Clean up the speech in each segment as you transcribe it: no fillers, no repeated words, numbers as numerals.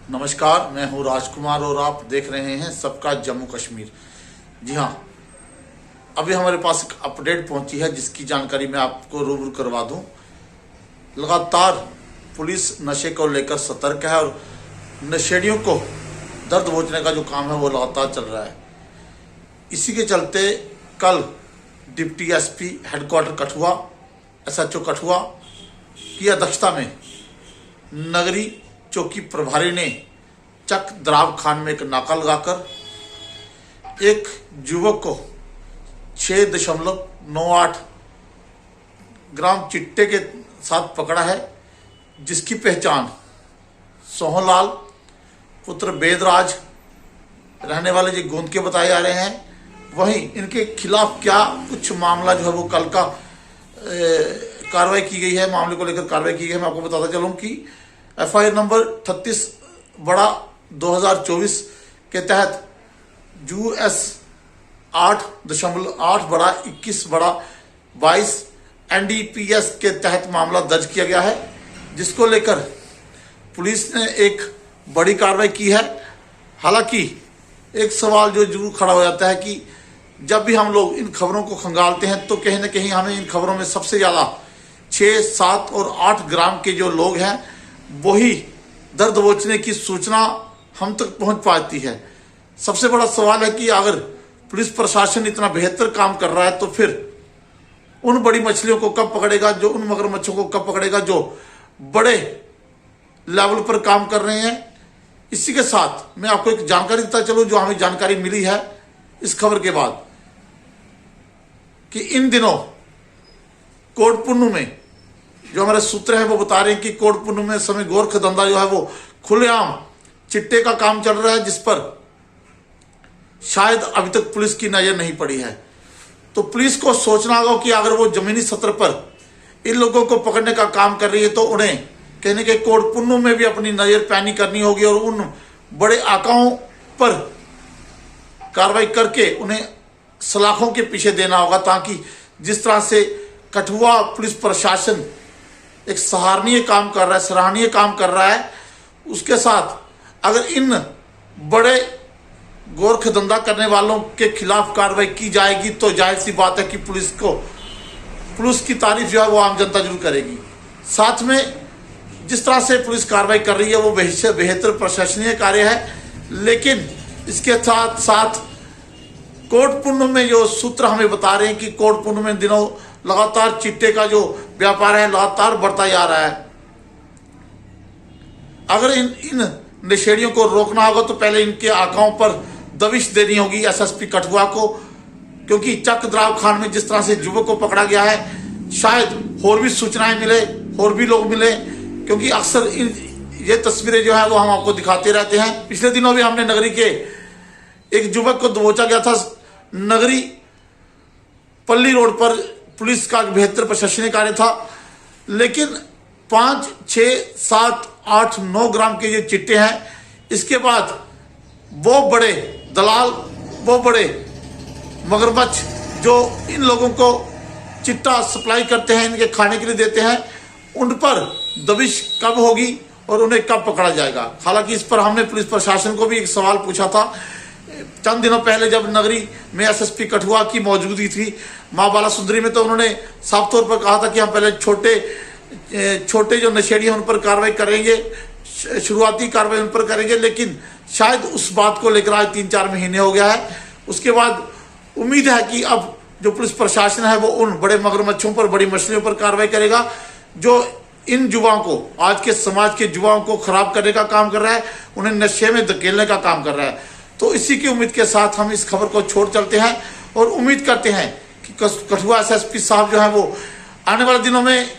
नमस्कार, मैं हूं राजकुमार और आप देख रहे हैं सबका जम्मू कश्मीर। जी हाँ, अभी हमारे पास एक अपडेट पहुंची है जिसकी जानकारी मैं आपको रूबरू करवा दूं। लगातार पुलिस नशे को लेकर सतर्क है और नशेड़ियों को दर्द पहुंचने का जो काम है वो लगातार चल रहा है। इसी के चलते कल deputy SP headquarter Kathua SHO Kathua की अध्यक्षता में नगरी चौकी प्रभारी ने चक द्राव खान में एक नाका लगाकर एक युवक को 6.98 ग्राम चिट्टे के साथ पकड़ा है, जिसकी पहचान सोहनलाल पुत्र वेदराज रहने वाले जी गोंद के बताए जा रहे हैं। वहीं इनके खिलाफ क्या कुछ मामला जो है वो कल का कार्रवाई की गई है, मामले को लेकर कार्रवाई की गई है। मैं आपको बताता चलूं कि FIR नंबर 38/2024 के तहत US 8.8/21/22 NDPS के तहत मामला दर्ज किया गया है, जिसको लेकर पुलिस ने एक बड़ी कार्रवाई की है। हालांकि एक सवाल जो जरूर खड़ा हो जाता है कि जब भी हम लोग इन खबरों को खंगालते हैं तो कहीं ना कहीं हमें इन खबरों में सबसे ज़्यादा 6, 7 और 8 ग्राम के जो लोग हैं वही दर्द दबोचने की सूचना हम तक पहुंच पाती है। सबसे बड़ा सवाल है कि अगर पुलिस प्रशासन इतना बेहतर काम कर रहा है तो फिर उन बड़ी मछलियों को कब पकड़ेगा, जो उन मगरमच्छों को कब पकड़ेगा जो बड़े लेवल पर काम कर रहे हैं। इसी के साथ मैं आपको एक जानकारी देता चलूं जो हमें जानकारी मिली है इस खबर के बाद कि इन दिनों कोटपुन्नू में जो हमारे सूत्र हैं वो बता रहे हैं कि कोटपुन्नू में समय गोरख धंधा जो है वो खुलेआम चिट्टे का काम चल रहा है, जिस पर शायद अभी तक पुलिस की नजर नहीं पड़ी है। तो पुलिस को सोचना होगा कि अगर वो जमीनी सतह पर इन लोगों को पकड़ने का काम कर रही है तो उन्हें कहने के कोटपुन्नू में भी अपनी नजर पैनी करनी होगी और उन बड़े आकाओं पर कार्रवाई करके उन्हें सलाखों के पीछे देना होगा, ताकि जिस तरह से कठुआ पुलिस प्रशासन एक सराहनीय काम कर रहा है, सराहनीय काम कर रहा है, उसके साथ अगर इन बड़े गोरख धंधा करने वालों के खिलाफ कार्रवाई की जाएगी तो जाहिर सी बात है कि पुलिस की तारीफ जो है वो आम जनता जरूर करेगी। साथ में जिस तरह से पुलिस कार्रवाई कर रही है वो बेहतर प्रशासनीय कार्य है, लेकिन इसके साथ साथ कोटपुन्नू में जो सूत्र हमें बता रहे हैं कि कोटपुन्नू में दिनों लगातार चिट्टे का जो व्यापार है लगातार बढ़ता जा रहा है। अगर इन नशेड़ियों को रोकना होगा तो पहले इनके आकाओं पर दबिश देनी होगी SSP कठुआ को, क्योंकि चक द्राव खान में जिस तरह से युवक को पकड़ा गया है शायद और भी सूचनाएं मिले और भी लोग मिले, क्योंकि अक्सर ये तस्वीरें जो है वो हम आपको दिखाते रहते हैं। पिछले दिनों भी हमने नगरी के एक युवक को दबोचा गया था। नगरी पल्ली रोड पर पुलिस का बेहतर प्रशासनिक कार्य था, लेकिन 5, 6, 7, 8, 9 ग्राम के ये चिट्टे हैं। इसके बाद वो बड़े दलाल, वो बड़े मगरमच्छ जो इन लोगों को चिट्टा सप्लाई करते हैं, इनके खाने के लिए देते हैं, उन पर दबिश कब होगी और उन्हें कब पकड़ा जाएगा। हालांकि इस पर हमने पुलिस प्रशासन को भी एक सवाल पूछा था चंद दिनों पहले जब नगरी में SSP कठुआ की मौजूदगी थी माँ बाला सुंदरी में, तो उन्होंने साफ तौर पर कहा था कि हम पहले छोटे जो नशेड़ी हैं उन पर कार्रवाई करेंगे, शुरुआती कार्रवाई उन पर करेंगे, लेकिन शायद उस बात को लेकर आज 3-4 महीने हो गया है। उसके बाद उम्मीद है कि अब जो पुलिस प्रशासन है वो उन बड़े मगरमच्छों पर, बड़ी मछलियों पर कार्रवाई करेगा जो इन युवाओं को, आज के समाज के युवाओं को खराब करने का काम कर रहा है, उन्हें नशे में धकेलने का काम कर रहा है। तो इसी की उम्मीद के साथ हम इस खबर को छोड़ चलते हैं और उम्मीद करते हैं कि कठुआ SSP साहब जो है वो आने वाले दिनों में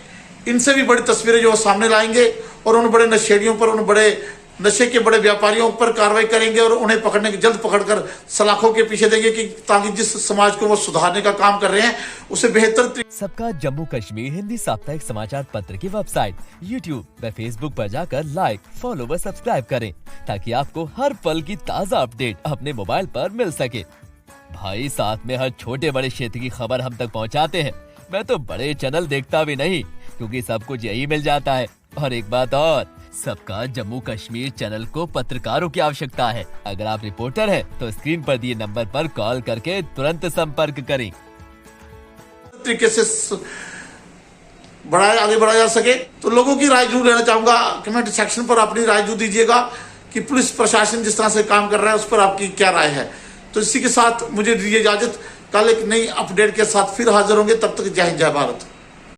इनसे भी बड़ी तस्वीरें जो सामने लाएंगे और उन बड़े नशेड़ियों पर, उन बड़े नशे के बड़े व्यापारियों पर कार्रवाई करेंगे और उन्हें पकड़ने के जल्द पकड़कर सलाखों के पीछे देंगे कि ताकि जिस समाज को वो सुधारने का काम कर रहे हैं उसे बेहतर। सबका जम्मू कश्मीर हिंदी साप्ताहिक समाचार पत्र की वेबसाइट, YouTube व Facebook पर जाकर लाइक, फॉलो व सब्सक्राइब करें ताकि आपको हर पल की ताज़ा अपडेट अपने मोबाइल पर मिल सके। भाई साथ में हर छोटे बड़े क्षेत्र की खबर हम तक पहुंचाते हैं। मैं तो बड़े चैनल देखता भी नहीं क्योंकि सब कुछ यही मिल जाता है। और एक बात और, सबका जम्मू कश्मीर चैनल को पत्रकारों की आवश्यकता है। अगर आप रिपोर्टर हैं, तो स्क्रीन पर दिए नंबर पर कॉल करके तुरंत संपर्क करें। तरीके से आगे बढ़ाया जा सके, तो लोगों की राय जरूर लेना चाहूंगा। कमेंट सेक्शन पर अपनी राय जरूर दीजिएगा कि पुलिस प्रशासन जिस तरह से काम कर रहा है उस पर आपकी क्या राय है। तो इसी के साथ मुझे दीजिए इजाजत। कल एक नई अपडेट के साथ फिर हाजिर होंगे। तब तक जय हिंद, जय भारत।